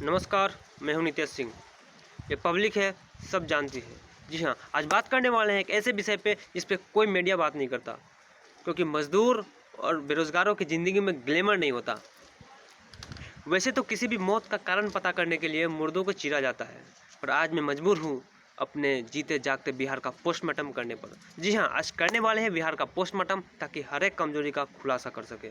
नमस्कार, मैं हूं नितेश सिंह। ये पब्लिक है, सब जानती है। जी हाँ, आज बात करने वाले हैं एक ऐसे विषय पे जिस पे कोई मीडिया बात नहीं करता, क्योंकि मज़दूर और बेरोज़गारों की ज़िंदगी में ग्लैमर नहीं होता। वैसे तो किसी भी मौत का कारण पता करने के लिए मुर्दों को चीरा जाता है, पर आज मैं मजबूर हूँ अपने जीते जागते बिहार का पोस्टमार्टम करने पर। जी हाँ, आज करने वाले हैं बिहार का पोस्टमार्टम, ताकि हर एक कमजोरी का खुलासा कर सके।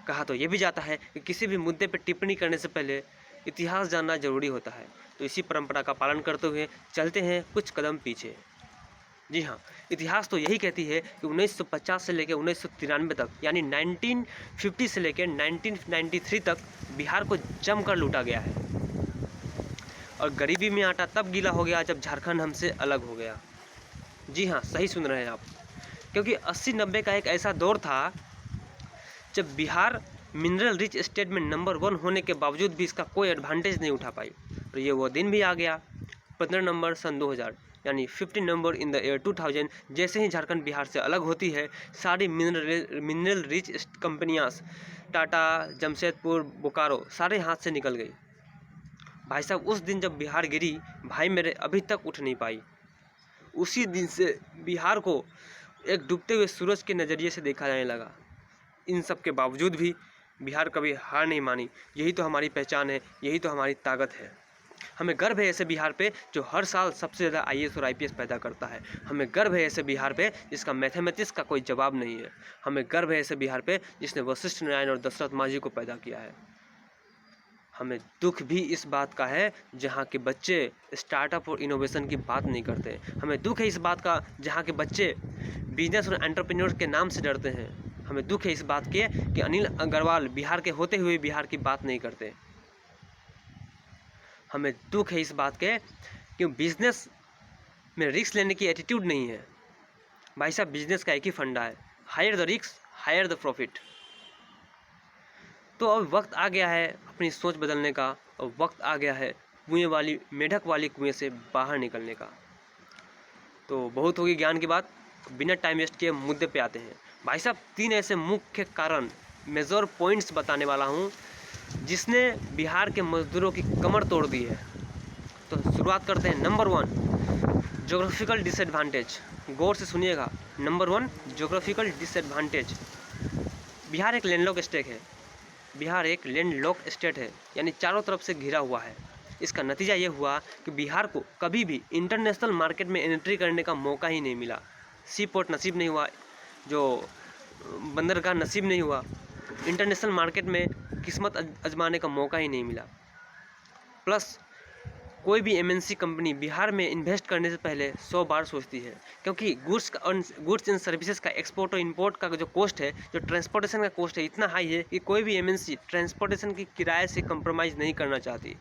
कहा तो ये भी जाता है कि किसी भी मुद्दे पर टिप्पणी करने से पहले इतिहास जानना जरूरी होता है। तो इसी परंपरा का पालन करते हुए चलते हैं कुछ कदम पीछे। जी हाँ, इतिहास तो यही कहती है कि 1950 से लेकर 1993 तक, यानी 1950 से लेकर 1993 तक बिहार को जमकर लूटा गया है। और गरीबी में आटा तब गीला हो गया जब झारखंड हमसे अलग हो गया। जी हाँ, सही सुन रहे हैं आप, क्योंकि 80-90 का एक ऐसा दौर था जब बिहार मिनरल रिच स्टेट में नंबर 1 होने के बावजूद भी इसका कोई एडवांटेज नहीं उठा पाई। और ये वो दिन भी आ गया, 15 नवंबर सन 2000, यानी 15 नवंबर इन द ईयर 2000। जैसे ही झारखंड बिहार से अलग होती है, सारी मिनरल रिच कंपनियाँ टाटा, जमशेदपुर, बोकारो सारे हाथ से निकल गई। भाई साहब, उस दिन जब बिहार गिरी, भाई मेरे अभी तक उठ नहीं पाई। उसी दिन से बिहार को एक डूबते हुए सूरज के नज़रिए से देखा जाने लगा। इन सब के बावजूद भी बिहार कभी हार नहीं मानी। यही तो हमारी पहचान है, यही तो हमारी ताकत है। हमें गर्व है ऐसे बिहार पे जो हर साल सबसे ज़्यादा IAS और IPS पैदा करता है। हमें गर्व है ऐसे बिहार पे जिसका मैथमेटिक्स का कोई जवाब नहीं है। हमें गर्व है ऐसे बिहार पे जिसने वशिष्ठ नारायण और दशरथ मांझी को पैदा किया है। हमें दुख भी इस बात का है जहाँ के बच्चे स्टार्टअप और इनोवेशन की बात नहीं करते। हमें दुख है इस बात का जहाँ के बच्चे बिजनेस और एंटरप्रेन्योर के नाम से डरते हैं। हमें दुख है इस बात के कि अनिल अग्रवाल बिहार के होते हुए बिहार की बात नहीं करते। हमें दुख है इस बात के कि बिजनेस में रिस्क लेने की एटीट्यूड नहीं है। भाई साहब, बिजनेस का एक ही फंडा है, higher the risk, higher the profit. तो अब वक्त आ गया है अपनी सोच बदलने का, और वक्त आ गया है मेढक वाली कुएं से बाहर निकलने का। तो बहुत होगी ज्ञान की बात, बिना टाइम वेस्ट किए मुद्दे पे आते हैं। भाई साहब, 3 ऐसे मुख्य कारण, मेजर पॉइंट्स बताने वाला हूँ जिसने बिहार के मजदूरों की कमर तोड़ दी है। तो शुरुआत करते हैं। Number 1, geographical disadvantage. गौर से सुनिएगा। Number 1, geographical disadvantage. बिहार एक लैंडलॉक स्टेट है। बिहार एक लैंडलॉक स्टेट है, यानी चारों तरफ से घिरा हुआ है। इसका नतीजा ये हुआ कि बिहार को कभी भी इंटरनेशनल मार्केट में एंट्री करने का मौका ही नहीं मिला। सी पोर्ट नसीब नहीं हुआ, जो बंदरगाह नसीब नहीं हुआ, इंटरनेशनल मार्केट में किस्मत आजमाने का मौका ही नहीं मिला। प्लस कोई भी MNC कंपनी बिहार में इन्वेस्ट करने से पहले 100 बार सोचती है, क्योंकि गुड्स एंड सर्विसेज का एक्सपोर्ट और इंपोर्ट का जो कॉस्ट है, जो ट्रांसपोर्टेशन का कॉस्ट है, इतना हाई है कि कोई भी MNC ट्रांसपोर्टेशन की किराए से कंप्रोमाइज़ नहीं करना चाहती।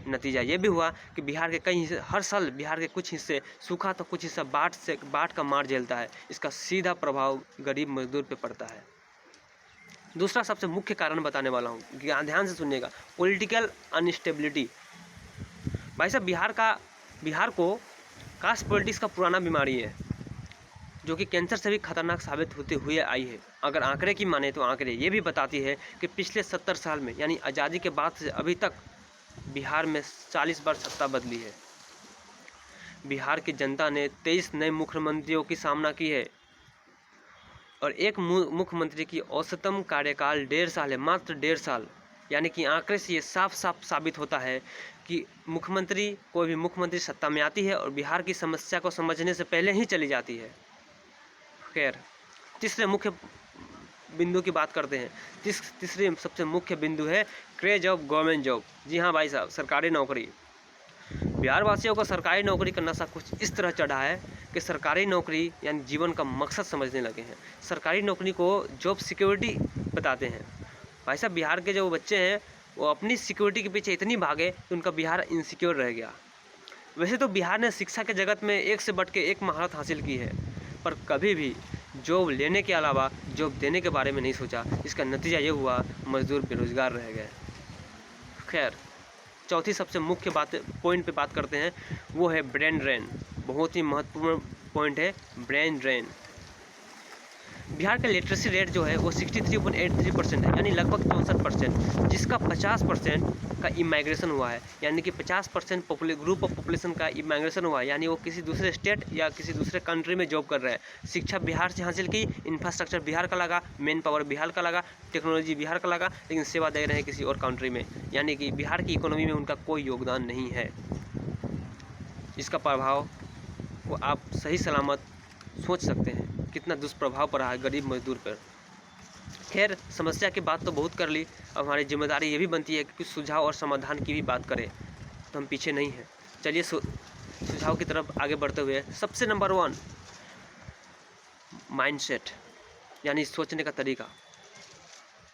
नतीजा ये भी हुआ कि बिहार के कई हिस्से, हर साल बिहार के कुछ हिस्से सूखा तो कुछ हिस्सा बाढ़ का मार झेलता है। इसका सीधा प्रभाव गरीब मजदूर पे पड़ता है। दूसरा सबसे मुख्य कारण बताने वाला हूँ, ध्यान से सुनिएगा। Political instability. भाई साहब, बिहार को कास्ट पॉलिटिक्स का पुराना बीमारी है, जो कि कैंसर से भी खतरनाक साबित होते हुए आई है। अगर आंकड़े की माने तो आंकड़े ये भी बताती है कि पिछले 70 साल में, यानी आज़ादी के बाद से अभी तक बिहार में 40 बार सत्ता बदली है। बिहार की जनता ने 23 नए मुख्यमंत्रियों की सामना की है, और एक मुख्यमंत्री की औसतम कार्यकाल 1.5 साल है, मात्र 1.5 साल। यानी कि आंकड़े से ये साफ साफ साबित होता है कि कोई भी मुख्यमंत्री सत्ता में आती है और बिहार की समस्या को समझने से पहले ही चली जाती है। खैर, तीसरे मुख्य बिंदु की बात करते हैं। तीसरे सबसे मुख्य बिंदु है क्रेज ऑफ गवर्नमेंट जॉब। जी हाँ भाई साहब, सरकारी नौकरी। बिहार वासियों को सरकारी नौकरी का नशा कुछ इस तरह चढ़ा है कि सरकारी नौकरी यानी जीवन का मकसद समझने लगे हैं। सरकारी नौकरी को जॉब सिक्योरिटी बताते हैं। भाई साहब, बिहार के जो बच्चे हैं वो अपनी सिक्योरिटी के पीछे इतनी भागे कि उनका बिहार इनसिक्योर रह गया। वैसे तो बिहार ने शिक्षा के जगत में एक से बढ़ के एक महारत हासिल की है, पर कभी भी जॉब लेने के अलावा जॉब देने के बारे में नहीं सोचा। इसका नतीजा ये हुआ, मजदूर बेरोजगार रह गए। खैर, चौथी सबसे मुख्य पॉइंट पे बात करते हैं, वो है ब्रेन ड्रेन। बहुत ही महत्वपूर्ण पॉइंट है ब्रेन ड्रेन। बिहार का लिटरेसी रेट जो है वो 63.83% है, यानी लगभग 64%, जिसका 50% का इमाइग्रेशन हुआ है, यानी कि 50% ग्रुप ऑफ पॉपुलेशन का इमाइग्रेशन हुआ है, यानी वो किसी दूसरे स्टेट या किसी दूसरे कंट्री में जॉब कर रहे हैं। शिक्षा बिहार से हासिल की, इंफ्रास्ट्रक्चर बिहार का लगा, मैन पावर बिहार का लगा, टेक्नोलॉजी बिहार का लगा, लेकिन सेवा दे रहे हैं किसी और कंट्री में, यानी कि बिहार की इकोनॉमी में उनका कोई योगदान नहीं है। इसका प्रभाव वो आप सही सलामत सोच सकते हैं कितना दुष्प्रभाव पड़ा है गरीब मजदूर पर। खैर, समस्या की बात तो बहुत कर ली, अब हमारी जिम्मेदारी ये भी बनती है कि कुछ सुझाव और समाधान की भी बात करें, तो हम पीछे नहीं हैं। चलिए सुझाव की तरफ आगे बढ़ते हुए, सबसे नंबर 1 माइंडसेट, यानी सोचने का तरीका।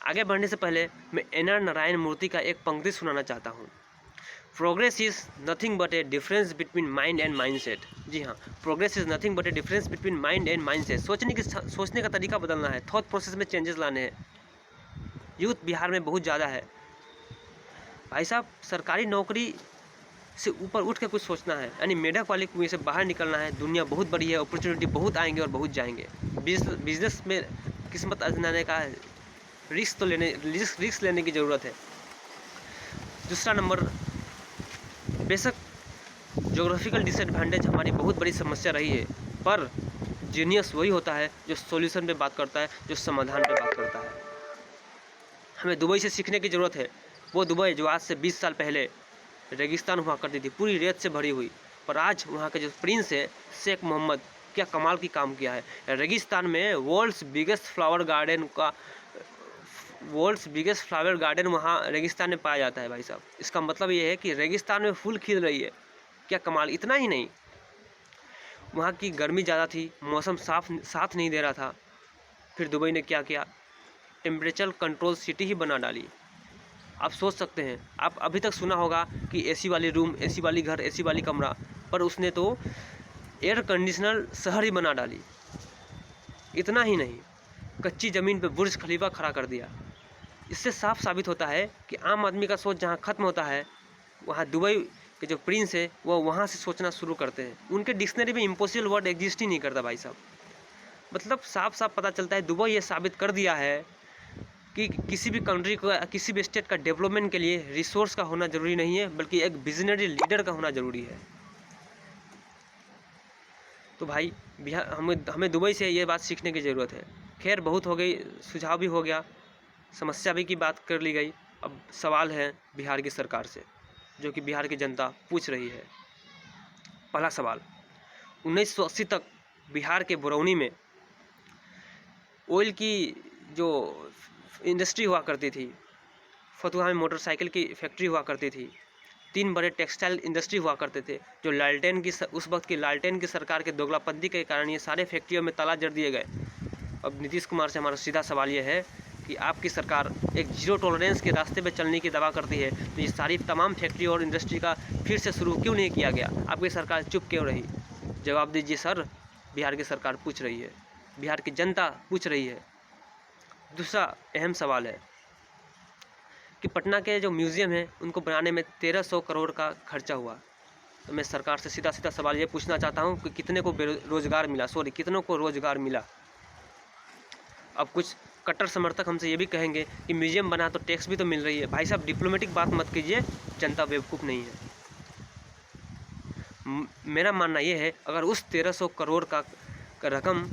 आगे बढ़ने से पहले मैं एन.आर. नारायण मूर्ति का एक पंक्ति सुनाना चाहता हूँ। Progress is nothing but a difference between mind and mindset. जी हाँ, progress is nothing but a difference between mind and mindset. सोचने का तरीका बदलना है, थॉट प्रोसेस में चेंजेस लाने हैं। यूथ बिहार में बहुत ज़्यादा है भाई साहब, सरकारी नौकरी से ऊपर उठ के कुछ सोचना है, यानी मेढक वाली कुएं से बाहर निकलना है। दुनिया बहुत बड़ी है, अपॉर्चुनिटी बहुत आएंगे और बहुत जाएंगे। बिजनेस में किस्मत आजमाने का रिस्क लेने की ज़रूरत है। दूसरा नंबर, बेशक ज्योग्राफिकल डिसएडवांटेज हमारी बहुत बड़ी समस्या रही है, पर जीनियस वही होता है जो सॉल्यूशन पे बात करता है, जो समाधान पे बात करता है। हमें दुबई से सीखने की ज़रूरत है, वो दुबई जो आज से 20 साल पहले रेगिस्तान हुआ करती थी, पूरी रेत से भरी हुई, पर आज वहाँ के जो प्रिंस है शेख मोहम्मद, क्या कमाल की काम किया है। रेगिस्तान में वर्ल्ड्स बिगेस्ट फ्लावर गार्डन वहाँ रेगिस्तान में पाया जाता है भाई साहब। इसका मतलब ये है कि रेगिस्तान में फूल खिल रही है, क्या कमाल। इतना ही नहीं, वहाँ की गर्मी ज़्यादा थी, मौसम साथ नहीं दे रहा था, फिर दुबई ने क्या किया, टेम्परेचर कंट्रोल सिटी ही बना डाली। आप सोच सकते हैं, आप अभी तक सुना होगा कि एसी वाली रूम, एसी वाली घर, एसी वाली कमरा, पर उसने तो एयर कंडीशनर शहर ही बना डाली। इतना ही नहीं, कच्ची ज़मीन पे बुर्ज खलीफा खड़ा कर दिया। इससे साफ साबित होता है कि आम आदमी का सोच जहाँ ख़त्म होता है, वहाँ दुबई के जो प्रिंस है वो वहाँ से सोचना शुरू करते हैं। उनके डिक्शनरी में इम्पॉसिबल वर्ड एग्जिस्ट ही नहीं करता भाई साहब। मतलब साफ साफ पता चलता है, दुबई ये साबित कर दिया है कि किसी भी कंट्री को, किसी भी स्टेट का डेवलपमेंट के लिए रिसोर्स का होना ज़रूरी नहीं है, बल्कि एक विजनरी लीडर का होना ज़रूरी है। तो भाई बिहार, हमें दुबई से ये बात सीखने की ज़रूरत है। खैर, बहुत हो गई, सुझाव भी हो गया, समस्या भी की बात कर ली गई। अब सवाल है बिहार की सरकार से, जो कि बिहार की जनता पूछ रही है। पहला सवाल, 1980 तक बिहार के बरौनी में ऑयल की जो इंडस्ट्री हुआ करती थी, फतुहा में मोटरसाइकिल की फैक्ट्री हुआ करती थी, 3 बड़े टेक्सटाइल इंडस्ट्री हुआ करते थे, जो उस वक्त की लालटेन की सरकार के दोगलापंथी के कारण ये सारे फैक्ट्रियों में ताला जड़ दिए गए। अब नीतीश कुमार से हमारा सीधा सवाल ये है कि आपकी सरकार एक जीरो टॉलरेंस के रास्ते पे चलने की दावा करती है, तो ये सारी तमाम फैक्ट्री और इंडस्ट्री का फिर से शुरू क्यों नहीं किया गया? आपकी सरकार चुप क्यों रही? जवाब दीजिए सर, बिहार की सरकार पूछ रही है, बिहार की जनता पूछ रही है। दूसरा अहम सवाल है कि पटना के जो म्यूज़ियम है उनको बनाने में 1300 करोड़ का खर्चा हुआ। तो मैं सरकार से सीधा सवाल ये पूछना चाहता हूँ कि कितने को रोज़गार मिला, कितनों को रोज़गार मिला? अब कुछ कट्टर समर्थक हमसे ये भी कहेंगे कि म्यूज़ियम बना तो टैक्स भी तो मिल रही है। भाई साहब, डिप्लोमेटिक बात मत कीजिए, जनता बेवकूफ़ नहीं है। मेरा मानना ये है, अगर उस 1300 करोड़ का रकम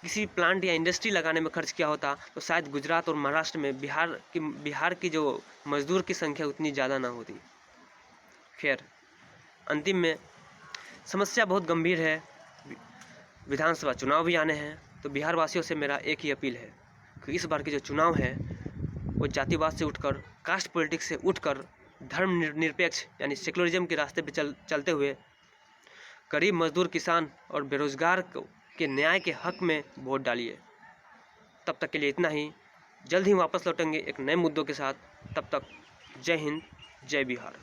किसी प्लांट या इंडस्ट्री लगाने में खर्च किया होता तो शायद गुजरात और महाराष्ट्र में बिहार की जो मज़दूर की संख्या उतनी ज़्यादा ना होती। खैर, अंतिम में समस्या बहुत गंभीर है, विधानसभा चुनाव भी आने हैं, तो बिहार वासियों से मेरा एक ही अपील है कि इस बार के जो चुनाव है वो जातिवाद से उठकर, कास्ट पॉलिटिक्स से उठकर धर्मनिरपेक्ष यानी सेकुलरिज्म के रास्ते पे चलते हुए गरीब, मजदूर, किसान और बेरोजगार के न्याय के हक में वोट डालिए। तब तक के लिए इतना ही, जल्द ही वापस लौटेंगे एक नए मुद्दों के साथ। तब तक जय हिंद, जय बिहार।